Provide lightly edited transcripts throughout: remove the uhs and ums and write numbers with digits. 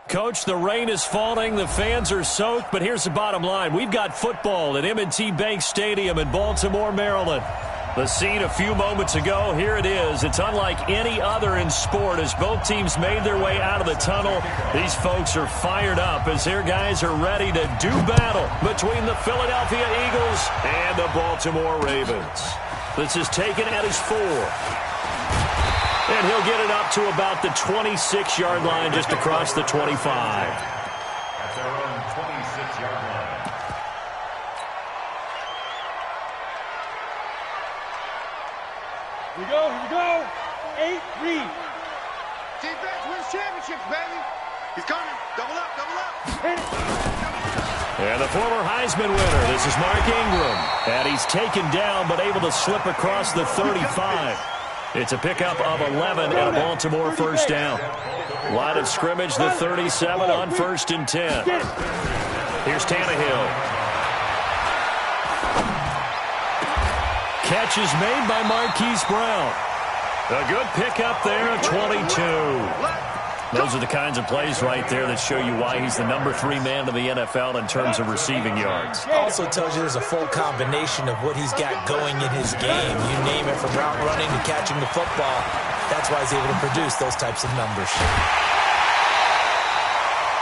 Coach, the rain is falling, the fans are soaked, but here's the bottom line. We've got football at M&T Bank Stadium in Baltimore, Maryland. The scene a few moments ago, here it is. It's unlike any other in sport as both teams made their way out of the tunnel. These folks are fired up as their guys are ready to do battle between the Philadelphia Eagles and the Baltimore Ravens. This is taken at his 4. And he'll get it up to about the 26-yard line just across the 25. At their own 26-yard line. Here we go. 8, read. Defense wins championships, baby. He's coming. Double up. And the former Heisman winner, this is Mark Ingram. And he's taken down but able to slip across the 35. It's a pickup of 11 and a Baltimore first down. Line of scrimmage, the 37 on 1st and 10. Here's Tannehill. Catch is made by Marquise Brown. A good pickup there, 22. Those are the kinds of plays right there that show you why he's the number 3 man in the NFL in terms of receiving yards. Also tells you there's a full combination of what he's got going in his game. You name it, from route running to catching the football. That's why he's able to produce those types of numbers.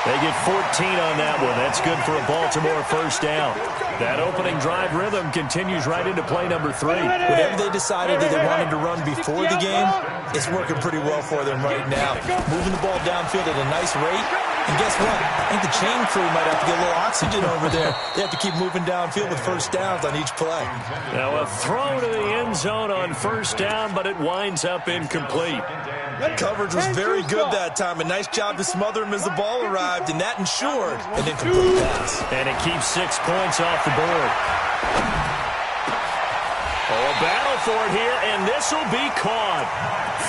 They get 14 on that one. That's good for a Baltimore first down. That opening drive rhythm continues right into play number 3. Whatever they decided that they wanted to run before the game, it's working pretty well for them right now. Moving the ball downfield at a nice rate. And guess what? I think the chain crew might have to get a little oxygen over there. They have to keep moving downfield with first downs on each play. Now a throw to the end zone on first down, but it winds up incomplete. Coverage was very good that time. A nice job to smother him as the ball arrived, and that ensured an incomplete pass. And it keeps 6 points off the board. Oh, a battle for it here, and this will be caught.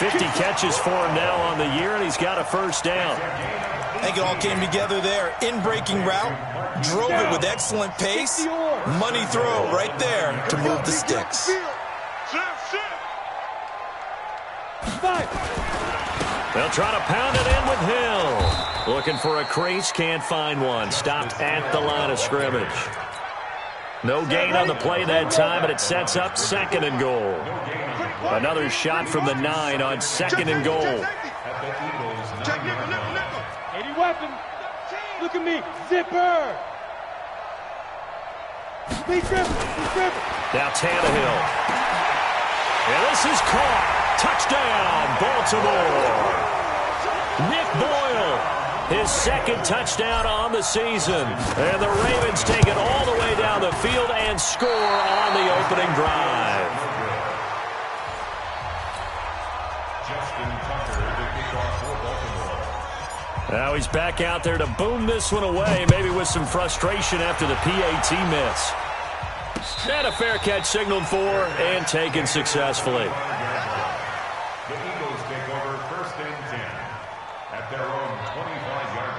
50 catches for him now on the year, and he's got a first down. I think it all came together there. In-breaking route, drove it with excellent pace. Money throw right there to move the sticks. They'll try to pound it in with Hill. Looking for a crease, can't find one. Stopped at the line of scrimmage. No gain on the play that time, and it sets up 2nd and goal. Another shot from the 9 on 2nd and goal. 80 weapon. Look at me. Zipper. Speed dribble. Now Tannehill. And this is caught. Touchdown, Baltimore. Nick Boyle, his 2nd touchdown on the season. And the Ravens take it all the way down the field and score on the opening drive. Justin Tucker, the kickoff for Baltimore. Now he's back out there to boom this one away, maybe with some frustration after the PAT miss. And a fair catch signaled for and taken successfully. The Eagles take over 1st and 10 at their own 25-yard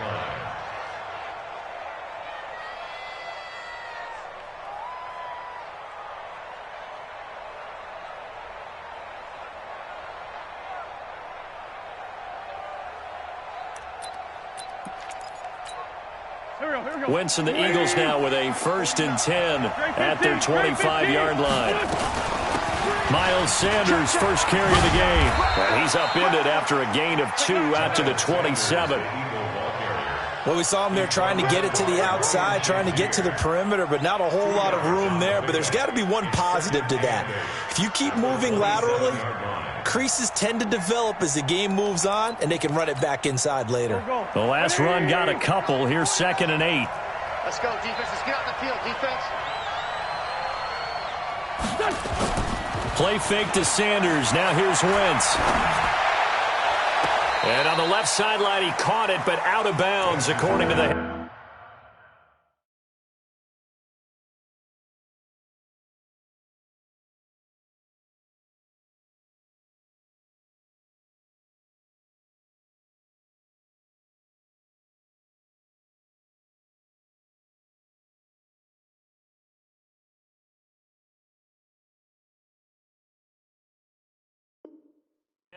line. Wentz and the Eagles now with a 1st and 10 at their 25-yard line. Miles Sanders, first carry of the game. And he's upended after a gain of 2 out to the 27. Well, we saw him there trying to get it to the outside, trying to get to the perimeter, but not a whole lot of room there. But there's got to be one positive to that. If you keep moving laterally, creases tend to develop as the game moves on, and they can run it back inside later. The last run got a couple. Here's 2nd and 8. Let's go, defense. Let's get out the field, defense. Play fake to Sanders. Now here's Wentz. And on the left sideline, he caught it, but out of bounds, according to the...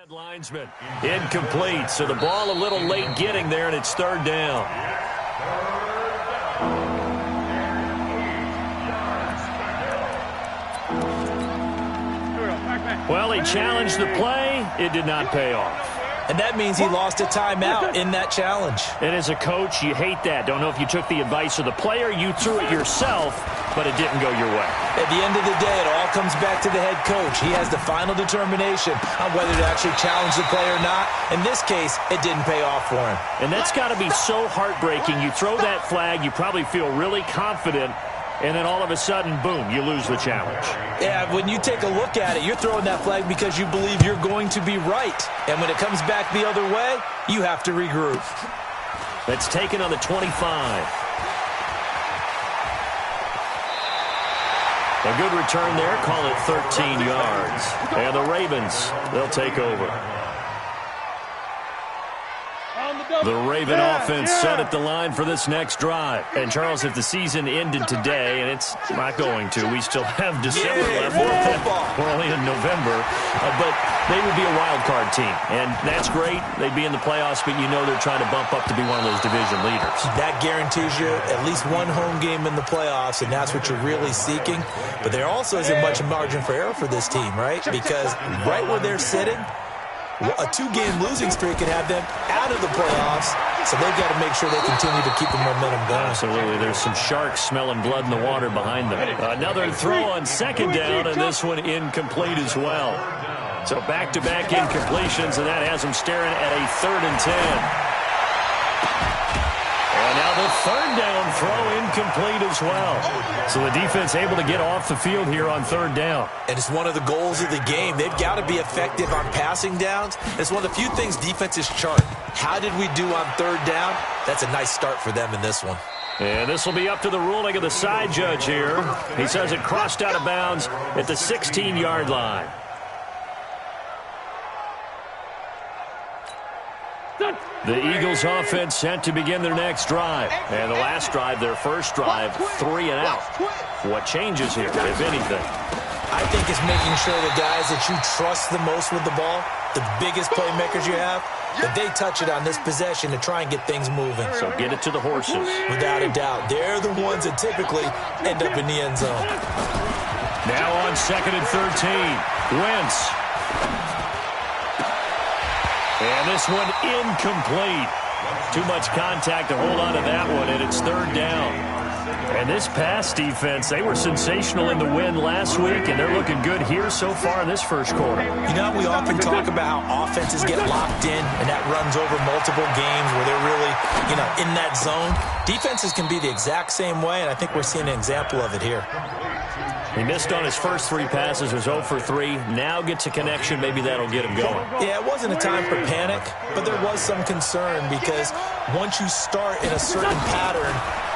Linesman incomplete, so the ball a little late getting there, and it's third down. Well, he challenged the play. It did not pay off. And that means he lost a timeout in that challenge. And as a coach, you hate that. Don't know if you took the advice of the player, you threw it yourself, but it didn't go your way. At the end of the day, it all comes back to the head coach. He has the final determination on whether to actually challenge the play or not. In this case, it didn't pay off for him. And that's got to be so heartbreaking. You throw that flag, you probably feel really confident, and then all of a sudden, boom, you lose the challenge. Yeah, when you take a look at it, you're throwing that flag because you believe you're going to be right. And when it comes back the other way, you have to regroup. That's taken on the 25. A good return there. Call it 13 yards. And the Ravens, they'll take over. The Raven offense set at the line for this next drive. And, Charles, if the season ended today, and it's not going to, we still have December left. We're only in November. But they would be a wild card team. And that's great. They'd be in the playoffs, but you know they're trying to bump up to be one of those division leaders. That guarantees you at least one home game in the playoffs, and that's what you're really seeking. But there also isn't much margin for error for this team, right? Because right where they're sitting, a 2-game losing streak could have them out of the playoffs, so they've got to make sure they continue to keep the momentum going. Absolutely. There's some sharks smelling blood in the water behind them. Another throw on second down, and this one incomplete as well. So back-to-back incompletions, and that has them staring at a 3rd and 10. And now the third down throw incomplete as well. So the defense able to get off the field here on 3rd down. And it's one of the goals of the game. They've got to be effective on passing downs. It's one of the few things defenses chart. How did we do on 3rd down? That's a nice start for them in this one. And this will be up to the ruling of the side judge here. He says it crossed out of bounds at the 16-yard line. The Eagles offense set to begin their next drive. And the last drive, their first drive, 3 and out. What changes here, if anything? I think it's making sure the guys that you trust the most with the ball, the biggest playmakers you have, that they touch it on this possession to try and get things moving. So get it to the horses. Without a doubt. They're the ones that typically end up in the end zone. Now on 2nd and 13. Wentz. And this one incomplete. Too much contact to hold on to that one, and it's 3rd down. And this pass defense, they were sensational in the win last week, and they're looking good here so far in this first quarter. You know, we often talk about how offenses get locked in, and that runs over multiple games where they're really, in that zone. Defenses can be the exact same way, and I think we're seeing an example of it here. He missed on his first 3 passes, was 0 for 3. Now gets a connection. Maybe that'll get him going. Yeah, it wasn't a time for panic, but there was some concern because once you start in a certain pattern,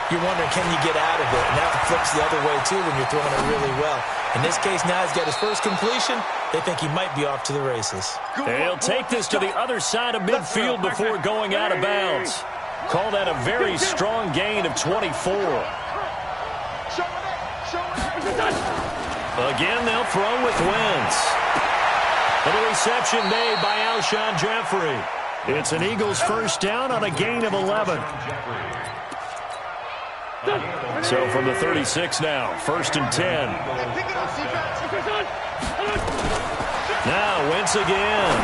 you're wondering, can you get out of it? And that flips the other way, too, when you're throwing it really well. In this case, now he's got his first completion. They think he might be off to the races. He'll take this to the other side of midfield before going out of bounds. Call that a very strong gain of 24. Again, they'll throw with Wentz. And a reception made by Alshon Jeffrey. It's an Eagles first down on a gain of 11. So from the 36 now, 1st and 10. Now Wentz again.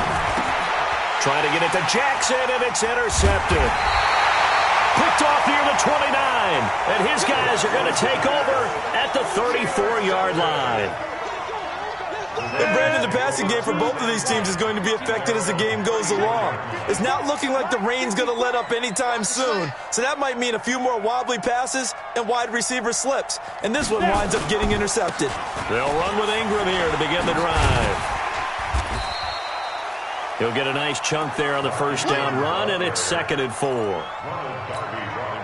Trying to get it to Jackson, and it's intercepted. Picked off near the 29, and his guys are going to take over at the 34-yard line. And Brandon, the passing game for both of these teams is going to be affected as the game goes along. It's not looking like the rain's going to let up anytime soon, so that might mean a few more wobbly passes and wide receiver slips, and this one winds up getting intercepted. They'll run with Ingram here to begin the drive. He'll get a nice chunk there on the first down run, and it's 2nd and 4.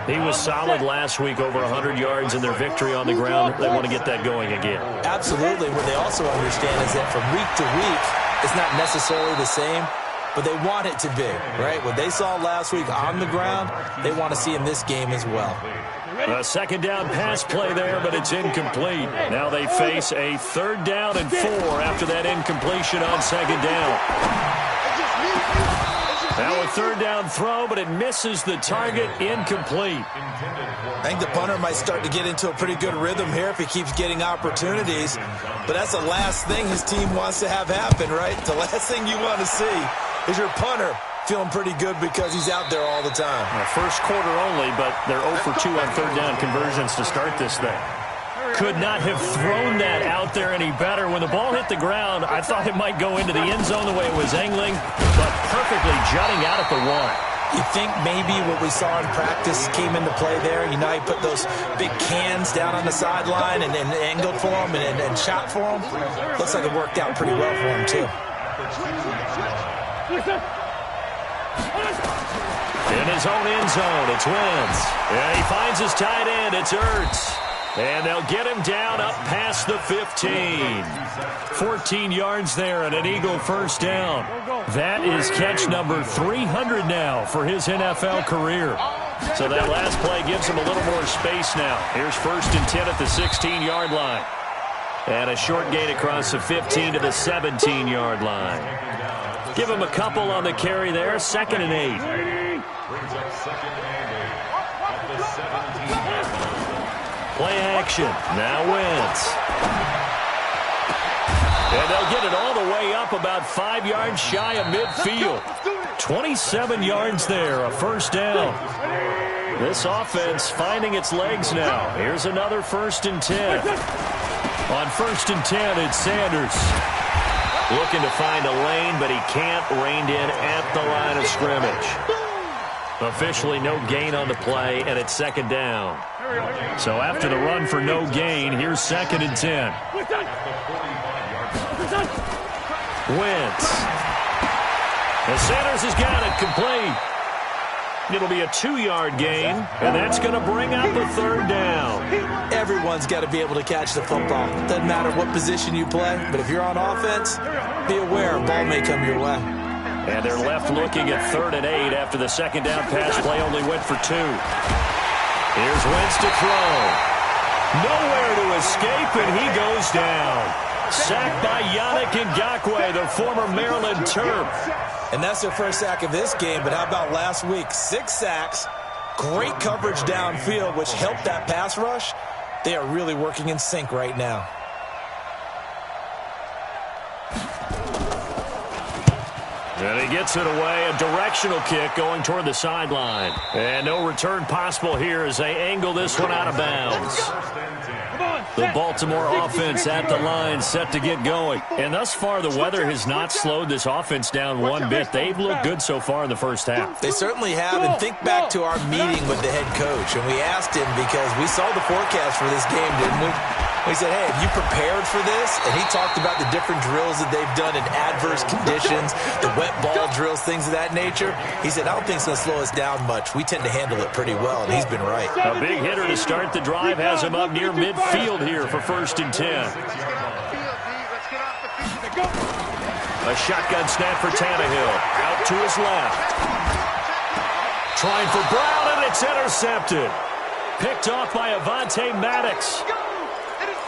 He was solid last week, over 100 yards in their victory on the ground. They want to get that going again. Absolutely. What they also understand is that from week to week, it's not necessarily the same, but they want it to be, right? What they saw last week on the ground, they want to see in this game as well. A 2nd down pass play there, but it's incomplete. Now they face a 3rd down and 4 after that incompletion on 2nd down. Now a third down throw, but it misses the target, incomplete. I think the punter might start to get into a pretty good rhythm here if he keeps getting opportunities. But that's the last thing his team wants to have happen, right? The last thing you want to see is your punter feeling pretty good because he's out there all the time. First quarter only, but they're 0 for 2 on third down conversions to start this thing. Could not have thrown that out there any better. When the ball hit the ground, I thought it might go into the end zone the way it was angling, but perfectly jutting out at the 1. You think maybe what we saw in practice came into play there? You know, he put those big cans down on the sideline and angled for him and shot for him. Looks like it worked out pretty well for him, too. In his own end zone, it's Wentz. Yeah, he finds his tight end. It's Ertz. And they'll get him down up past the 15. 14 yards there and an Eagle first down. That is catch number 300 now for his NFL career. So that last play gives him a little more space now. Here's 1st and 10 at the 16-yard line. And a short gain across the 15 to the 17-yard line. Give him a couple on the carry there. 2nd and 8. Brings up 2nd and 8 at the 17-yard line. Play action. Now Wentz. And they'll get it all the way up about 5 yards shy of midfield. 27 yards there, a first down. This offense finding its legs now. Here's another 1st and 10. On 1st and 10, it's Sanders. Looking to find a lane, but he can't. Reined in at the line of scrimmage. Officially no gain on the play, and it's 2nd down. So after the run for no gain, here's 2nd and 10. Wentz. And Sanders has got it complete. It'll be a 2-yard gain, and that's going to bring up a 3rd down. Everyone's got to be able to catch the football. Doesn't matter what position you play, but if you're on offense, be aware a ball may come your way. And they're left looking at 3rd and 8 after the 2nd down pass play only went for 2. Here's Wentz to throw. Nowhere to escape, and he goes down. Sacked by Yannick Ngakoue, the former Maryland Terp. And that's their first sack of this game, but how about last week? 6 sacks, great coverage downfield, which helped that pass rush. They are really working in sync right now. And he gets it away, a directional kick going toward the sideline. And no return possible here as they angle this one out of bounds. The Baltimore offense at the line, set to get going. And thus far, the weather has not slowed this offense down one bit. They've looked good so far in the first half. They certainly have. And think back to our meeting with the head coach. And we asked him because we saw the forecast for this game, didn't we? We said, hey, have you prepared for this? And he talked about the different drills that they've done in adverse conditions, the wet ball drills, things of that nature. He said, I don't think it's going to slow us down much. We tend to handle it pretty well, and he's been right. A big hitter to start the drive has him up near midfield here for 1st and 10. A shotgun snap for Tannehill. Out to his left. Trying for Brown, and it's intercepted. Picked off by Avonte Maddox.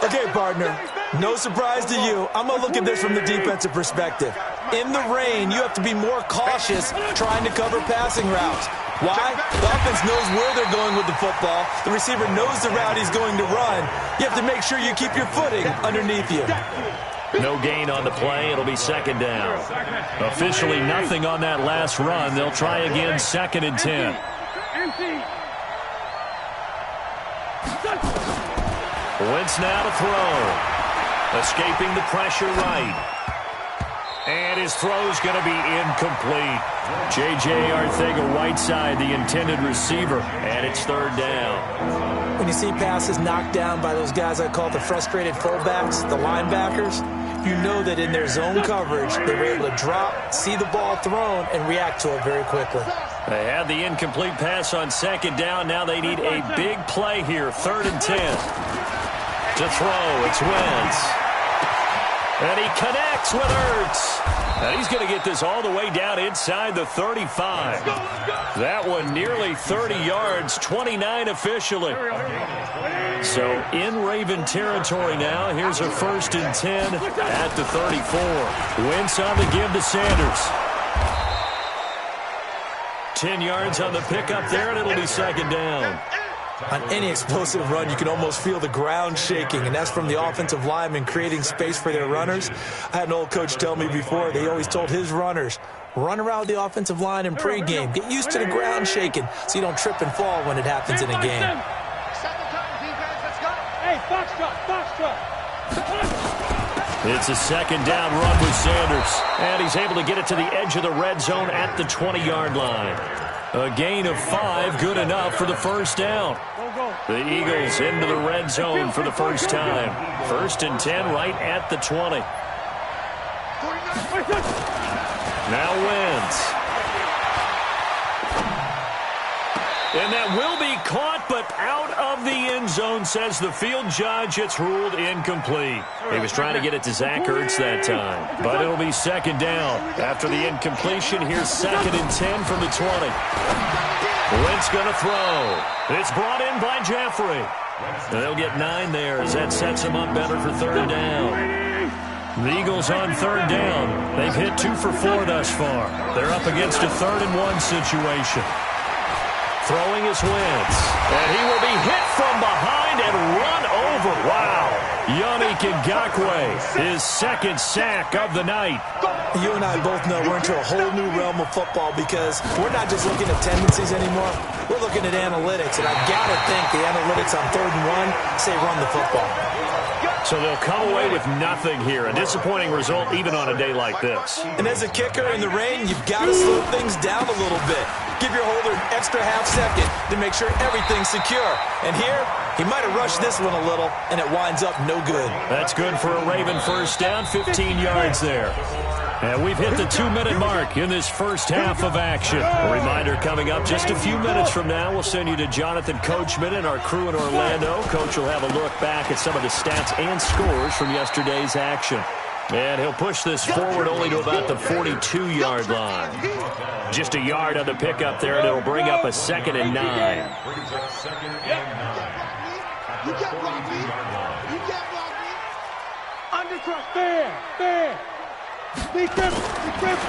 Okay, partner, no surprise to you. I'm going to look at this from the defensive perspective. In the rain, you have to be more cautious trying to cover passing routes. Why? The offense knows where they're going with the football. The receiver knows the route he's going to run. You have to make sure you keep your footing underneath you. No gain on the play. It'll be 2nd down. Officially nothing on that last run. They'll try again, 2nd and 10. Wentz now to throw. Escaping the pressure right. And his throw's going to be incomplete. J.J. Arcega-Whiteside, the intended receiver, and it's 3rd down. When you see passes knocked down by those guys I call the frustrated fullbacks, the linebackers, you know that in their zone coverage, they were able to drop, see the ball thrown, and react to it very quickly. They had the incomplete pass on 2nd down. Now they need a big play here, 3rd and 10. To throw, it's Wentz. And he connects with Ertz. And he's going to get this all the way down inside the 35. That one nearly 30 yards, 29 officially. So in Raven territory now. Here's a 1st and 10 at the 34. Wentz on the give to Sanders. 10 yards on the pickup there, and it'll be second down. On any explosive run, you can almost feel the ground shaking, and that's from the offensive linemen creating space for their runners. I had an old coach tell me before, they always told his runners, run around the offensive line in pregame. Get used to the ground shaking so you don't trip and fall when it happens in a game. Hey, foxtrot. It's a second down run with Sanders, and he's able to get it to the edge of the red zone at the 20-yard line. A gain of 5, good enough for the first down. The Eagles into the red zone for the first time. 1st and 10 right at the 20. Now Wentz. And that will be caught, but out of the end zone, says the field judge. It's ruled incomplete. He was trying to get it to Zach Ertz that time, but it'll be second down. After the incompletion, here's 2nd and 10 from the 20. Wentz going to throw. It's brought in by Jeffrey. And they'll get 9 there as that sets them up better for 3rd down. The Eagles on 3rd down. They've hit 2 for 4 thus far. They're up against a 3rd and 1 situation. Throwing is Wentz, and he will be hit from behind and run over. Wow. Yannick Ngakoue, his 2nd sack of the night. You and I both know we're into a whole new realm of football because we're not just looking at tendencies anymore. We're looking at analytics, and I've got to think the analytics on 3rd and 1 say run the football. So they'll come away with nothing here. A disappointing result even on a day like this. And as a kicker in the rain, you've got to slow things down a little bit. Give your holder an extra half second to make sure everything's secure. And here, he might have rushed this one a little, and it winds up no good. That's good for a Raven first down, 15 yards there. And we've hit the 2-minute mark in this first half of action. A reminder coming up just a few minutes from now. We'll send you to Jonathan Coachman and our crew in Orlando. Coach will have a look back at some of the stats and scores from yesterday's action. And he'll push this forward only to about the 42-yard line. Just a yard on the pickup there, and it'll bring up a 2nd and 9. You can't block me. You can't block me. Undercross. Fair. Be careful.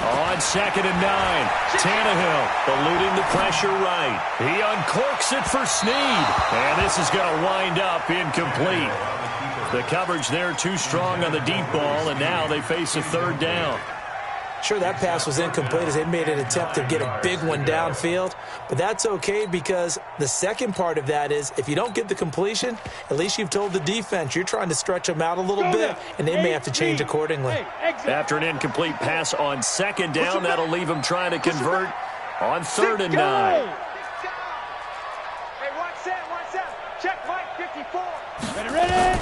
On 2nd and 9, Tannehill eluding the pressure right. He uncorks it for Snead, and this is going to wind up incomplete. The coverage there too strong on the deep ball, and now they face a 3rd down. Sure, that pass was incomplete as they made an attempt to get a big one downfield, but that's okay because the second part of that is if you don't get the completion, at least you've told the defense you're trying to stretch them out a little bit, and they may have to change accordingly. After an incomplete pass on 2nd down, that'll leave them trying to convert on 3rd and 9. Hey, watch that. Check Mike 54. Ready.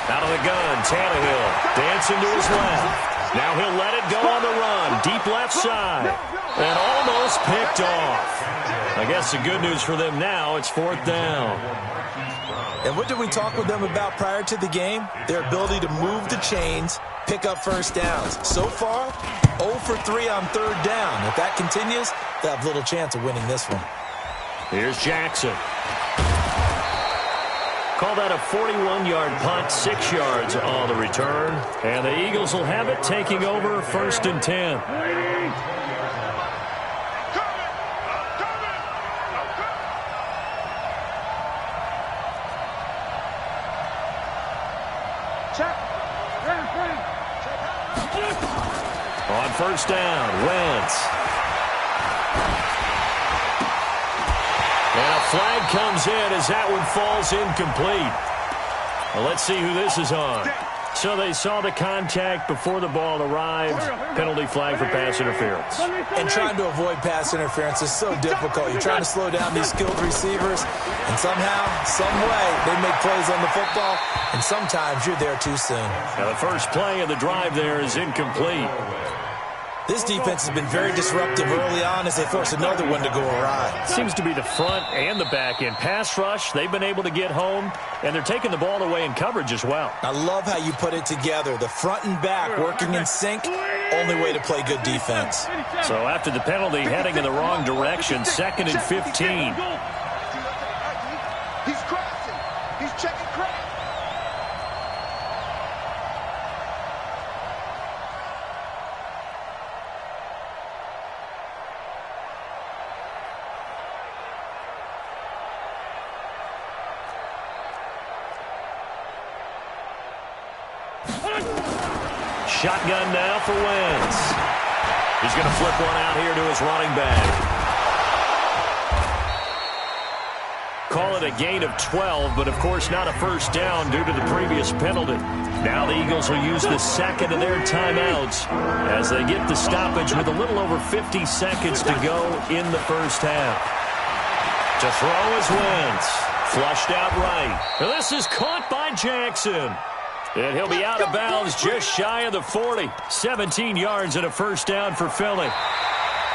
Out of the gun, Tannehill dancing to his left. Now he'll let it go on the run, deep left side, and almost picked off. I guess the good news for them now, it's 4th down. And what did we talk with them about prior to the game? Their ability to move the chains, pick up first downs. So far, 0 for 3 on 3rd down. If that continues, they'll have little chance of winning this one. Here's Jackson. Call that a 41-yard punt, 6 yards on the return. And the Eagles will have it, taking over 1st and 10. On 1st down, Wentz. And a flag comes in as that one falls incomplete. Well, let's see who this is on. So they saw the contact before the ball arrived. Penalty flag for pass interference. And trying to avoid pass interference is so difficult. You're trying to slow down these skilled receivers, and somehow, some way, they make plays on the football, and sometimes you're there too soon. Now the first play of the drive there is incomplete. This defense has been very disruptive early on as they force another one to go awry. Seems to be the front and the back end. Pass rush, they've been able to get home, and they're taking the ball away in coverage as well. I love how you put it together. The front and back working in sync, only way to play good defense. So after the penalty, heading in the wrong direction, 2nd and 15. He's crossing. He's checking crack. Shotgun now for Wentz. He's going to flip one out here to his running back. Call it a gain of 12, but of course not a first down due to the previous penalty. Now the Eagles will use the second of their timeouts as they get the stoppage with a little over 50 seconds to go in the first half. To throw is Wentz. Flushed out right. This is caught by Jackson. And he'll be out of bounds just shy of the 40. 17 yards and a first down for Philly.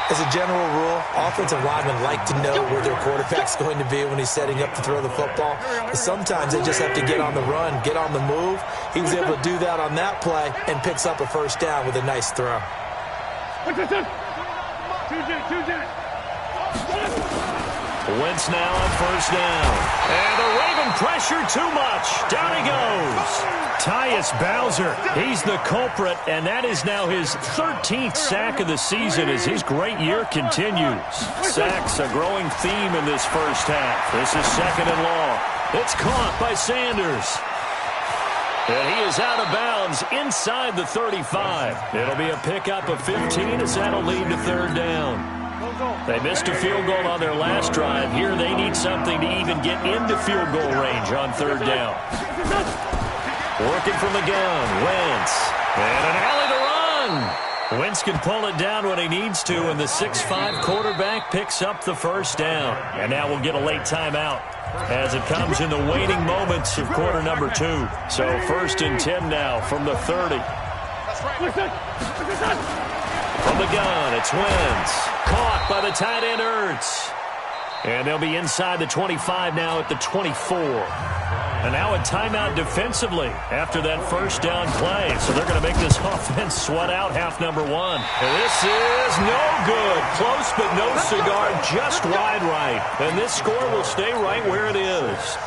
As a general rule, offensive linemen like to know where their quarterback's going to be when he's setting up to throw the football. But sometimes they just have to get on the run, get on the move. He was able to do that on that play and picks up a first down with a nice throw. Wentz now on first down. And the Raven pressure too much. Down he goes. Tyus Bowser, he's the culprit, and that is now his 13th sack of the season as his great year continues. Sacks a growing theme in this first half. This is second and long. It's caught by Sanders. And he is out of bounds inside the 35. It'll be a pickup of 15 as that'll lead to third down. They missed a field goal on their last drive. Here they need something to even get into field goal range on third down. Working from the gun, Wentz. And an alley to run. Wentz can pull it down when he needs to, and the 6'5" quarterback picks up the first down. And now we'll get a late timeout as it comes in the waning moments of quarter number 2. So first and 10 now from the 30. From the gun, it's Wentz. Caught by the tight end, Ertz. And they'll be inside the 25 now at the 24. And now a timeout defensively after that first down play. So they're going to make this offense sweat out half number 1. And this is no good. Close but no cigar, just wide right. And this score will stay right where it is.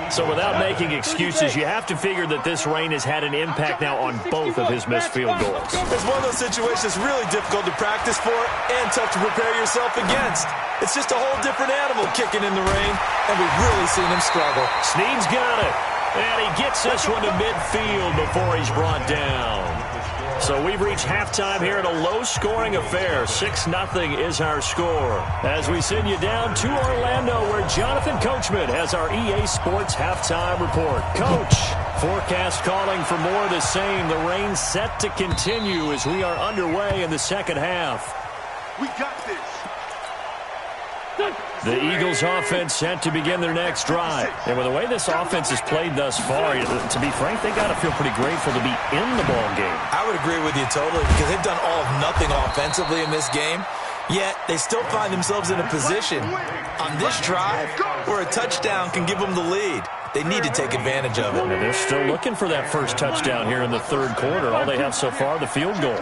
So without making excuses, you have to figure that this rain has had an impact now on both of his missed field goals. It's one of those situations really difficult to practice for and tough to prepare yourself against. It's just a whole different animal kicking in the rain, and we've really seen him struggle. Snead's got it, and he gets this one to midfield before he's brought down. So we've reached halftime here in a low-scoring affair. 6-0 is our score. As we send you down to Orlando, where Jonathan Coachman has our EA Sports halftime report. Coach, forecast calling for more of the same. The rain set to continue as we are underway in the second half. We got this. The Eagles offense set to begin their next drive. And with the way this offense has played thus far, to be frank, they got to feel pretty grateful to be in the ball game. I would agree with you totally because they've done all of nothing offensively in this game, yet they still find themselves in a position on this drive where a touchdown can give them the lead. They need to take advantage of it. And they're still looking for that first touchdown here in the third quarter. All they have so far, the field goal.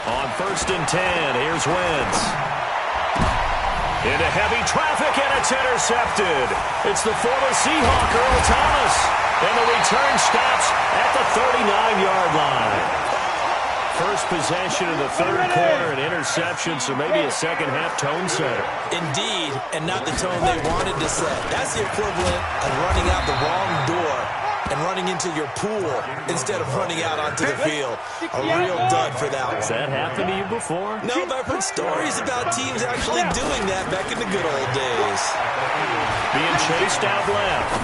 On first and 10, here's Wentz. Into heavy traffic, and it's intercepted. It's the former Seahawk, Earl Thomas. And the return stops at the 39-yard line. First possession of the third quarter, an interception, so maybe a second-half tone setter. Indeed, and not the tone they wanted to set. That's the equivalent of running out the wrong door and running into your pool instead of running out onto the field. A real dud for that one. Has that happened to you before? No, but I've heard stories about teams actually doing that back in the good old days. Being chased out left.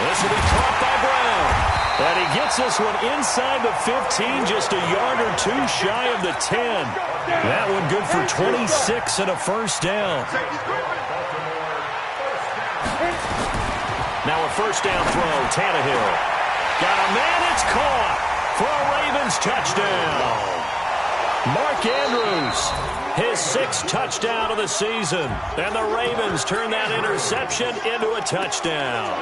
This will be caught by Brown. And he gets this one inside the 15, just a yard or two shy of the 10. That one good for 26 and a first down. Now a first down throw, Tannehill. Got a man, it's caught for a Ravens touchdown. Mark Andrews, his 6th touchdown of the season. And the Ravens turn that interception into a touchdown.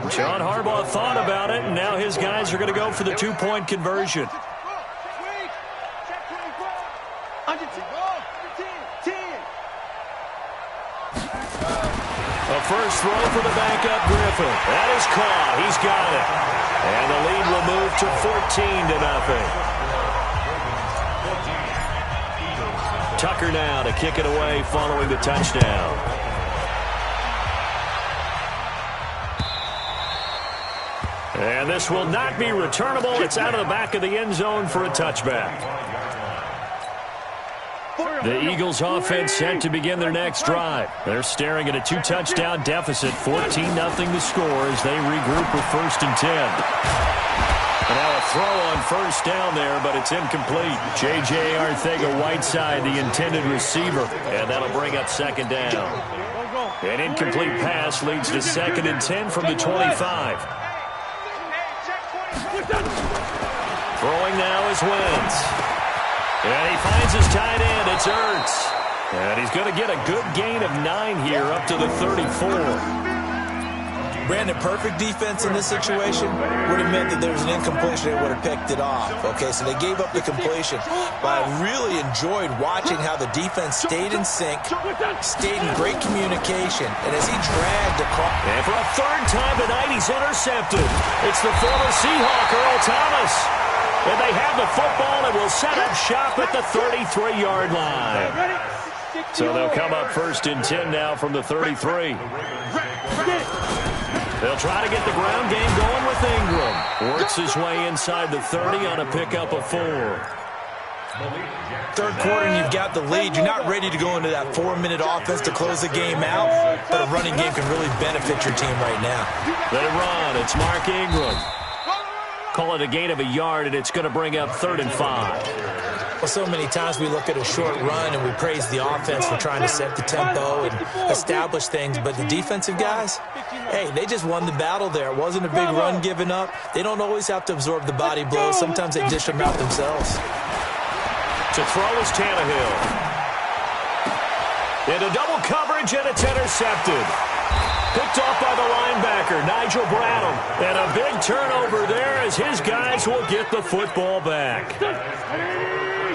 John Harbaugh thought about it, and now his guys are going to go for the 2-point conversion. A first throw for the backup Griffin. That is caught. He's got it. And the lead will move to 14-0. Tucker now to kick it away following the touchdown. And this will not be returnable. It's out of the back of the end zone for a touchback. The Eagles offense set to begin their next drive. They're staring at a 2-touchdown deficit, 14-0 to score as they regroup with 1st and 10. And now a throw on first down there, but it's incomplete. J.J. Arcega-Whiteside, the intended receiver, and that'll bring up 2nd down. An incomplete pass leads to 2nd and 10 from the 25. Throwing now is Wentz. And he finds his tight end. It's Ertz. And he's going to get a good gain of 9 here up to the 34. Brandon, perfect defense in this situation would have meant that there was an incompletion. They would have picked it off. Okay, so they gave up the completion. But I really enjoyed watching how the defense stayed in sync, stayed in great communication, and as he dragged across. And for a 3rd time tonight, he's intercepted. It's the former Seahawk, Earl Thomas. And they have the football and will set up shop at the 33-yard line. So they'll come up 1st and 10 now from the 33. They'll try to get the ground game going with Ingram. Works his way inside the 30 on a pickup of 4. 3rd quarter and you've got the lead. You're not ready to go into that 4-minute offense to close the game out, but a running game can really benefit your team right now. They run. It's Mark Ingram. Call it a gain of a yard, and it's going to bring up 3rd and 5. Well, so many times we look at a short run and we praise the offense for trying to set the tempo and establish things, but the defensive guys, hey, they just won the battle there. It wasn't a big run given up. They don't always have to absorb the body blows. Sometimes they dish them out themselves. To throw is Tannehill. Into double coverage, and it's intercepted. Picked off by the linebacker, Nigel Bradham. And a big turnover there as his guys will get the football back.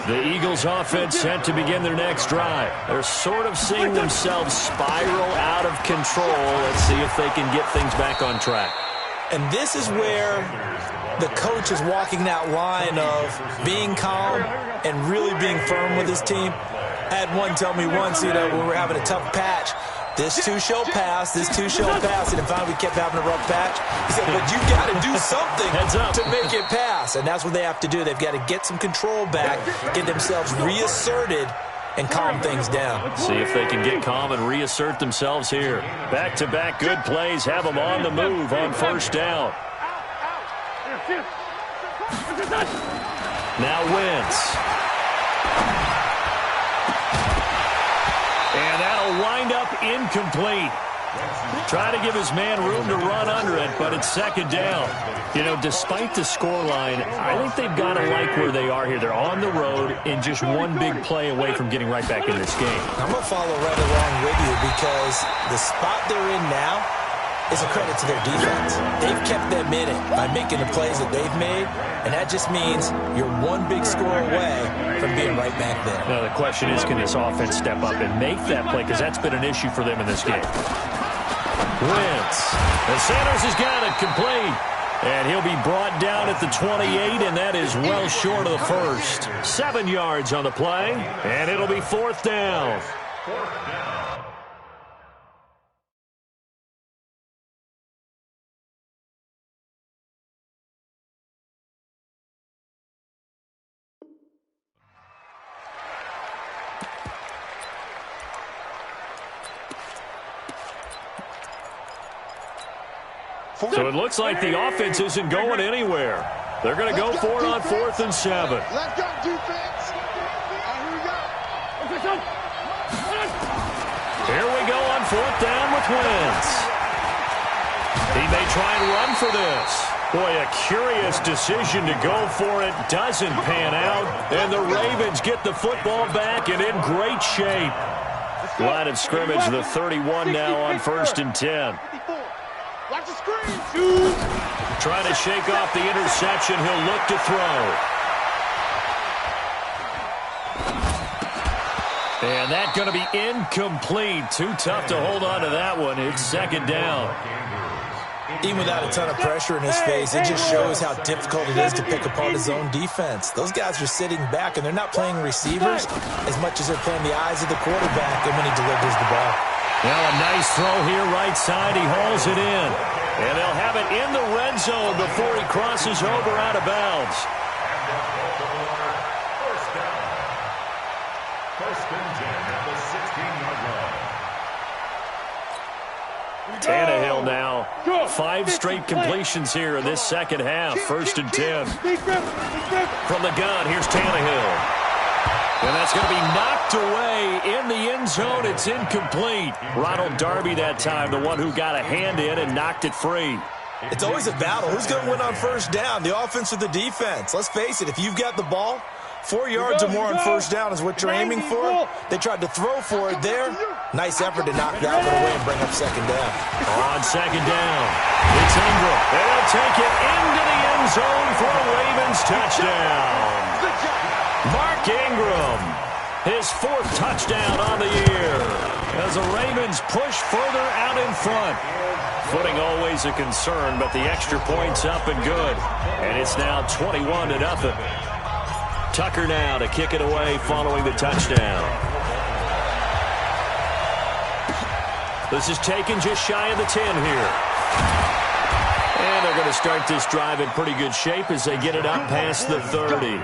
The Eagles offense set to begin their next drive. They're sort of seeing themselves spiral out of control. Let's see if they can get things back on track. And this is where the coach is walking that line of being calm and really being firm with his team. I had one tell me once, when we were having a tough patch, this too shall pass, this too shall pass. And finally we kept having a rough patch. He said, but you got to do something to make it pass. And that's what they have to do. They've got to get some control back, get themselves reasserted, and calm things down. See if they can get calm and reassert themselves here. Back-to-back good plays have them on the move on 1st down. Now Wentz. And that'll wind up incomplete. Try to give his man room to run under it, but it's 2nd down. Despite the scoreline, I think they've got to like where they are here. They're on the road and just one big play away from getting right back in this game. I'm going to follow right along with you because the spot they're in now is a credit to their defense. They've kept them in it by making the plays that they've made, and that just means you're one big score away from being right back there. Now the question is, can this offense step up and make that play? Because that's been an issue for them in this game. Wentz. And Sanders has got it complete. And he'll be brought down at the 28, and that is well short of the first. 7 yards on the play, and it'll be 4th down. So it looks like the offense isn't going anywhere. They're going to go for it on 4th and 7. Let's go, defense. Here we go. Here we go on 4th down with Wentz. He may try and run for this. Boy, a curious decision to go for it. Doesn't pan out. And the Ravens get the football back and in great shape. Line of scrimmage, the 31 now on 1st and 10. Watch the screen. Trying to shake off the interception. He'll look to throw. And that's going to be incomplete. Too tough to hold on to that one. It's second down. Even without a ton of pressure in his face, it just shows how difficult it is to pick apart his own defense. Those guys are sitting back, and they're not playing receivers as much as they're playing the eyes of the quarterback and when he delivers the ball. Well, a nice throw here right side. He hauls it in. And they'll have it in the red zone before he crosses over out of bounds. First and 10 at the 16-yard line. Tannehill now. 5 straight completions here in this second half. First and 10. From the gun, here's Tannehill. And that's going to be knocked away in the end zone. It's incomplete. Ronald Darby that time, the one who got a hand in and knocked it free. It's always a battle. Who's going to win on first down, the offense or the defense? Let's face it, if you've got the ball, 4 yards or more on first down is what you're aiming for. They tried to throw for it there. Nice effort to knock that one away and bring up second down. On second down, it's Ingram. And they'll take it into the end zone for a Ravens touchdown. Mark Ingram, his 4th touchdown on the year as the Ravens push further out in front. Footing always a concern, but the extra point's up and good. And it's now 21-0. Tucker now to kick it away following the touchdown. This is taken just shy of the 10 here. And they're going to start this drive in pretty good shape as they get it up past the 30.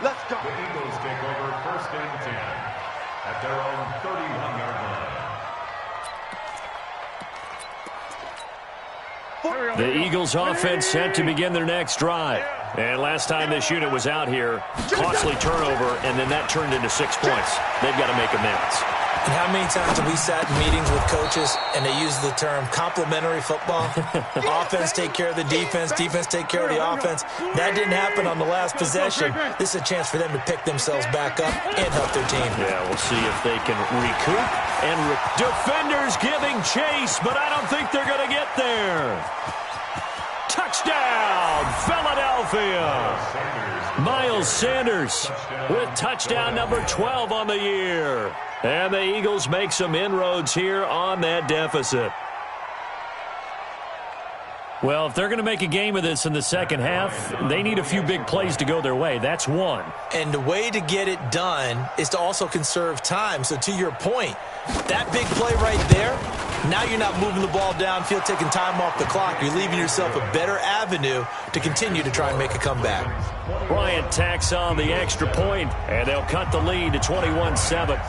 Let's go. The Eagles take over first and 10 at their own 31-yard line. The Eagles offense set to begin their next drive. And last time this unit was out here, costly turnover, and then that turned into 6 points. They've got to make amends. And how many times have we sat in meetings with coaches and they use the term complementary football? Offense take care of the defense, defense take care of the offense. That didn't happen on the last possession. This is a chance for them to pick themselves back up and help their team. Yeah, we'll see if they can recoup. And defenders giving chase, but I don't think they're going to get there. Touchdown, Philadelphia. Miles Sanders with touchdown number 12 on the year. And the Eagles make some inroads here on that deficit. Well, if they're going to make a game of this in the second half, they need a few big plays to go their way. That's one. And the way to get it done is to also conserve time. So to your point, that big play right there, now you're not moving the ball downfield, taking time off the clock. You're leaving yourself a better avenue to continue to try and make a comeback. Bryant tacks on the extra point, and they'll cut the lead to 21-7.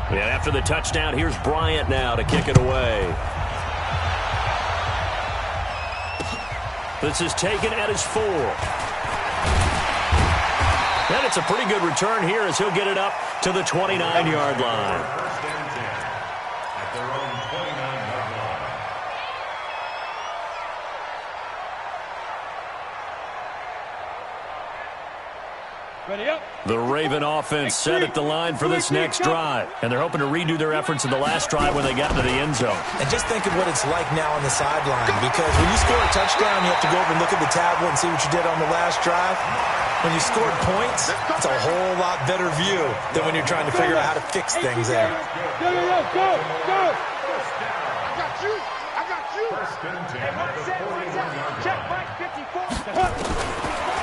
And after the touchdown, here's Bryant now to kick it away. This is taken at his 4. And it's a pretty good return here as he'll get it up to the 29-yard line. First and 10 at their own 29-yard line. Ready up. The Raven offense set at the line for this next drive. And they're hoping to redo their efforts in the last drive when they got into the end zone. And just think of what it's like now on the sideline, because when you score a touchdown, you have to go over and look at the tablet and see what you did on the last drive. When you scored points, it's a whole lot better view than when you're trying to figure out how to fix things there. Go, go, go. I got you. I got you. First and 10 at the 41-yard Check line. back 54.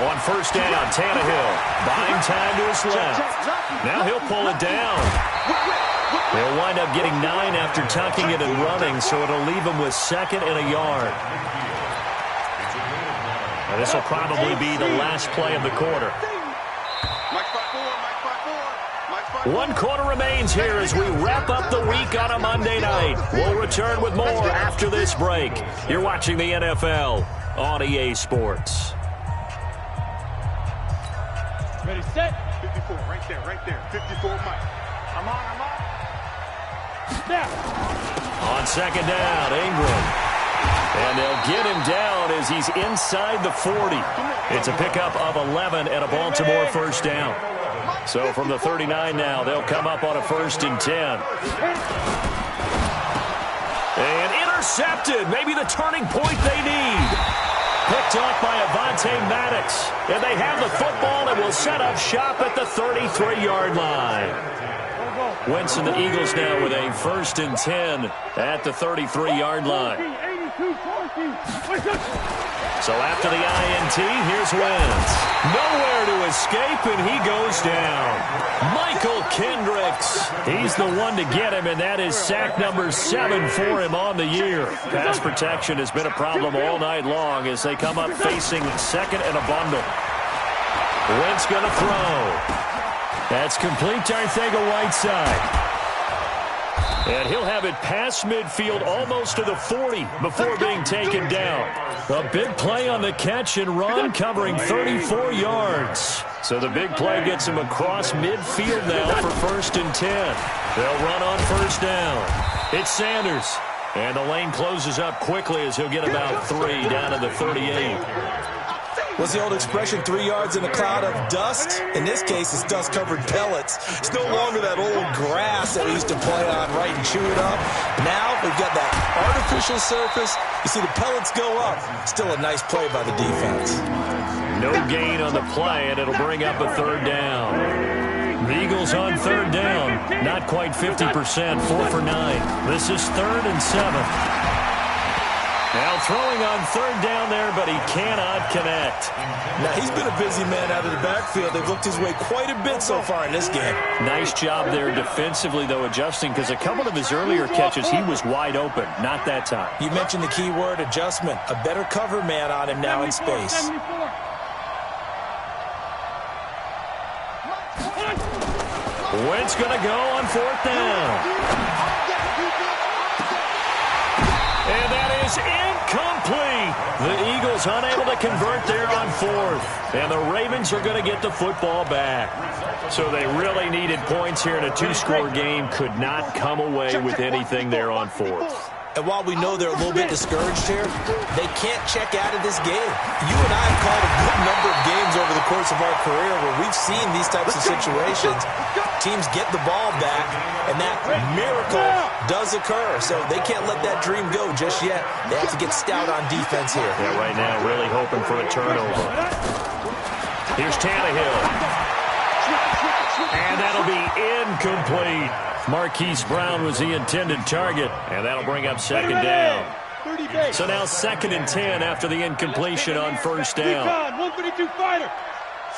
On first down, Tannehill buying time to his left. Now he'll pull it down. They'll wind up getting 9 after tucking it and running, so it'll leave him with 2nd and a yard. Now this will probably be the last play of the quarter. Mike 5-4, Mike 5-4, Mike 5-4. 1 quarter remains here as we wrap up the week on a Monday night. We'll return with more after this break. You're watching the NFL on EA Sports. Ready, set. 54, right there. 54, Mike. I'm on. Snap. On second down, Ingram. And they'll get him down as he's inside the 40. It's a pickup of 11 and a Baltimore first down. So from the 39 now, they'll come up on a 1st and 10. And intercepted. Maybe the turning point they need. Picked off by Avonte Maddox. And they have the football and will set up shop at the 33-yard line. Wentz and the Eagles now with a 1st and 10 at the 33-yard line. So after the INT, here's Wentz. Nowhere to escape, and he goes down. Michael Kendricks. He's the one to get him, and that is sack number 7 for him on the year. Pass protection has been a problem all night long as they come up facing 2nd and a bundle. Wentz going to throw. That's complete to Arcega-Whiteside. And he'll have it past midfield almost to the 40 before being taken down. A big play on the catch and run, covering 34 yards. So the big play gets him across midfield now for 1st and 10. They'll run on 1st down. It's Sanders. And the lane closes up quickly as he'll get about 3 down to the 38. What's the old expression, 3 yards in a cloud of dust? In this case, it's dust-covered pellets. It's no longer that old grass that we used to play on, right, and chew it up. Now we've got that artificial surface. You see the pellets go up. Still a nice play by the defense. No gain on the play, and it'll bring up a 3rd down. The Eagles on 3rd down. Not quite 50%, 4 for 9. This is 3rd and 7. Now throwing on 3rd down there, but he cannot connect. Now he's been a busy man out of the backfield. They've looked his way quite a bit so far in this game. Nice job there defensively, though, adjusting, because a couple of his earlier catches, he was wide open. Not that time. You mentioned the key word, adjustment. A better cover man on him now in space. Wentz going to go on 4th down. And that is incomplete. The Eagles unable to convert there on 4th. And the Ravens are going to get the football back. So they really needed points here in a 2-score game. Could not come away with anything there on 4th. And while we know they're a little bit discouraged here, they can't check out of this game. You and I have called a good number of games over the course of our career where we've seen these types of situations. Teams get the ball back, and that miracle does occur. So they can't let that dream go just yet. They have to get stout on defense here. Yeah, right now really hoping for a turnover. Here's Tannehill. And that'll be incomplete. Marquise Brown was the intended target, and that'll bring up 2nd down. So now 2nd and 10 after the incompletion on 1st down. 132 fighter.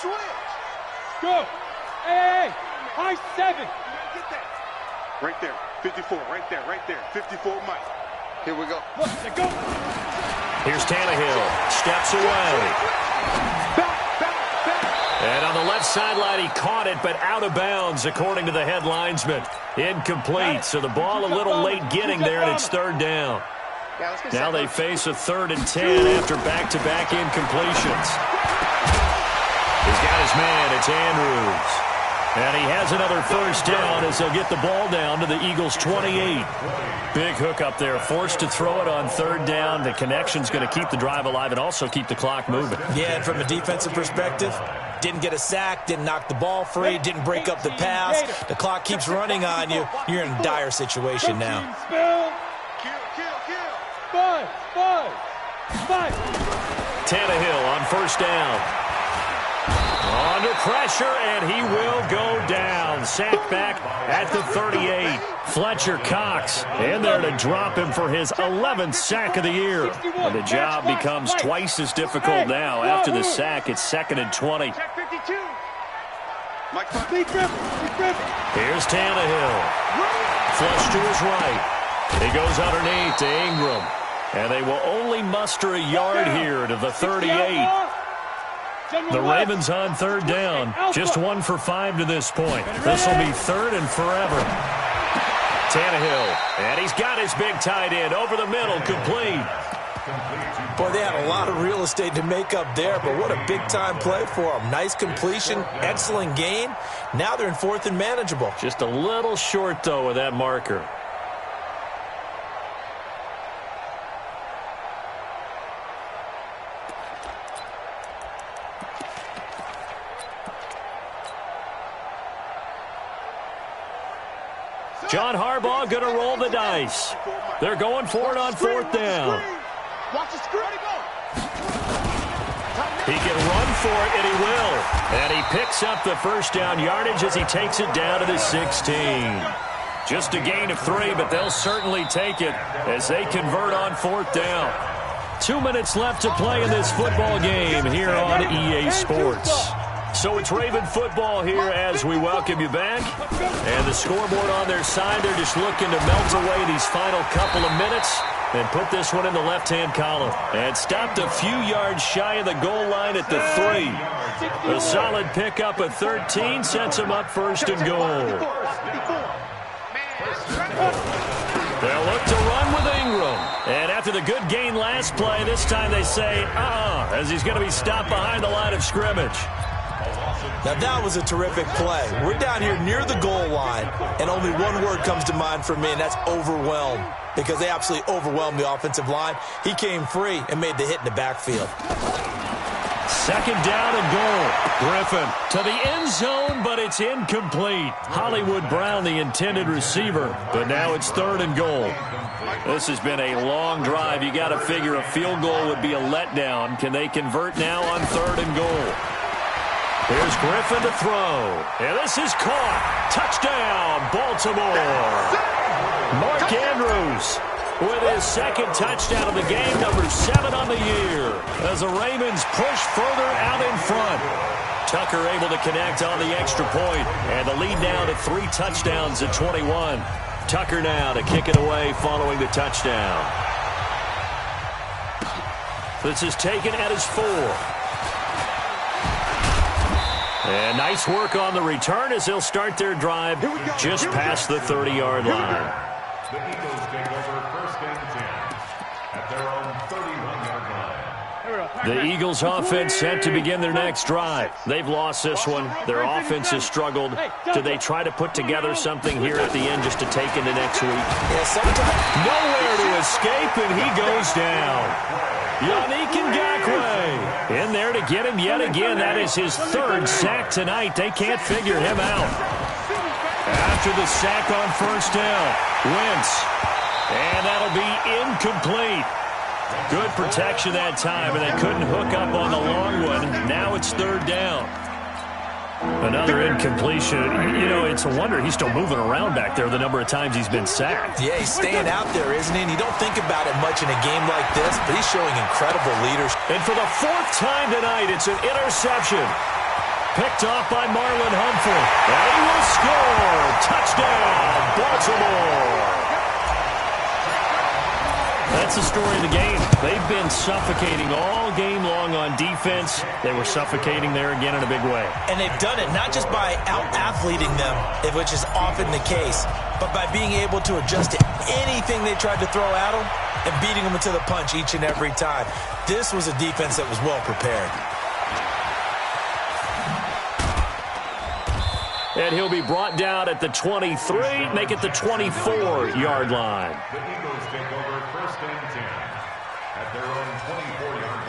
Switch. Go. Hey, high 7. Get that. Right there. 54. Right there. Right there. 54 Mike. Here we go. Look, go. Here's Tannehill. Steps away. And on the left sideline, he caught it, but out of bounds, according to the head linesman. Incomplete, so the ball a little late getting there, and it's 3rd down. Now they face a 3rd and 10 after back-to-back incompletions. He's got his man. It's Andrews. And he has another 1st down as they'll get the ball down to the Eagles' 28. Big hook up there. Forced to throw it on 3rd down. The connection's going to keep the drive alive and also keep the clock moving. Yeah, and from a defensive perspective, didn't get a sack, didn't knock the ball free, didn't break up the pass. The clock keeps running on you. You're in a dire situation now. Five. Tannehill on 1st down. Under pressure, and he will go down. Sacked back at the 38. Fletcher Cox in there to drop him for his 11th sack of the year. And the job becomes twice as difficult now. After the sack, it's 2nd and 20. Here's Tannehill. Flush to his right. He goes underneath to Ingram. And they will only muster a yard here to the 38. The Ravens on 3rd down. Just 1 for 5 to this point. This will be 3rd and forever. Tannehill. And he's got his big tight end over the middle, complete. Boy, they had a lot of real estate to make up there, but what a big-time play for them. Nice completion, excellent game. Now they're in 4th and manageable. Just a little short, though, with that marker. John Harbaugh going to roll the dice. They're going for it on 4th down. Watch the screen. Go. He can run for it, and he will. And he picks up the first down yardage as he takes it down to the 16. Just a gain of 3, but they'll certainly take it as they convert on 4th down. 2 minutes left to play in this football game here on EA Sports. So it's Raven football here as we welcome you back. And the scoreboard on their side, they're just looking to melt away these final couple of minutes and put this one in the left-hand column. And stopped a few yards shy of the goal line at the 3. A solid pickup of 13 sets them up 1st and goal. They'll look to run with Ingram. And after the good gain last play, this time they say, as he's going to be stopped behind the line of scrimmage. Now, that was a terrific play. We're down here near the goal line, and only one word comes to mind for me, and that's overwhelmed, because they absolutely overwhelmed the offensive line. He came free and made the hit in the backfield. 2nd down and goal. Griffin to the end zone, but it's incomplete. Hollywood Brown, the intended receiver, but now it's 3rd and goal. This has been a long drive. You got to figure a field goal would be a letdown. Can they convert now on 3rd and goal? Here's Griffin to throw. And this is caught. Touchdown, Baltimore. Mark Andrews with his 2nd touchdown of the game, number 7 on the year, as the Ravens push further out in front. Tucker able to connect on the extra point, and the lead now to 3 touchdowns at 21. Tucker now to kick it away following the touchdown. This is taken at his 4. And nice work on the return as they'll start their drive just past the 30-yard line. The Eagles take over 1st and 10 at their own 31-yard line. The Eagles offense set to begin their next drive. They've lost this one. Their offense has struggled. Do they try to put together something here at the end just to take into next week? Yeah, sometimes. Nowhere to escape, and he goes down. Yannick Ngakoue in there to get him yet again. That is his 3rd sack tonight. They can't figure him out. After the sack on 1st down, Wentz. And that'll be incomplete. Good protection that time, and they couldn't hook up on the long one. Now it's 3rd down. Another incompletion. You know, it's a wonder he's still moving around back there the number of times he's been sacked. Yeah, he's staying out there, isn't he? And you don't think about it much in a game like this, but he's showing incredible leadership. And for the 4th time tonight, it's an interception. Picked off by Marlon Humphrey. And he will score. Touchdown, Baltimore. That's the story of the game. They've been suffocating all game long on defense. They were suffocating there again in a big way. And they've done it not just by out-athleting them, which is often the case, but by being able to adjust to anything they tried to throw at them and beating them to the punch each and every time. This was a defense that was well prepared. And he'll be brought down at the 23, make it the 24-yard line. The Eagles take over 1st and 10 at their own 24-yard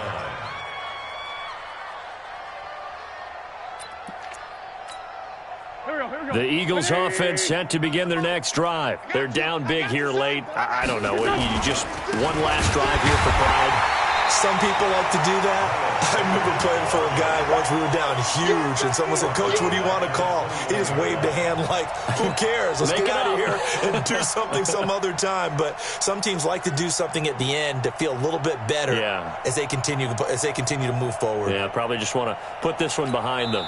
line. The Eagles offense set to begin their next drive. They're down big here late. I don't know. You just one last drive here for pride. Some people like to do that. I remember playing for a guy once. We were down huge, and someone said, "Coach, what do you want to call?" He just waved a hand like, "Who cares? Let's get out of here and do something some other time." But some teams like to do something at the end to feel a little bit better as they continue to move forward. Yeah, probably just want to put this one behind them.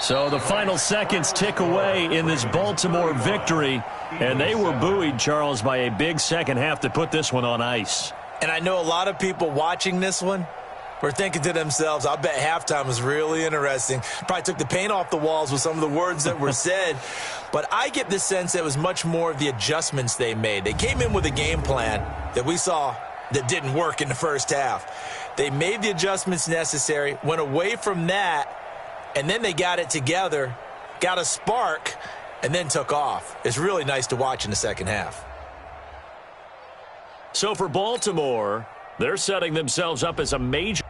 So the final seconds tick away in this Baltimore victory, and they were buoyed, Charles, by a big second half to put this one on ice. And I know a lot of people watching this one were thinking to themselves, I bet halftime was really interesting. Probably took the paint off the walls with some of the words that were said. But I get the sense that it was much more of the adjustments they made. They came in with a game plan that we saw that didn't work in the first half. They made the adjustments necessary, went away from that, and then they got it together, got a spark, and then took off. It's really nice to watch in the second half. So for Baltimore, they're setting themselves up as a major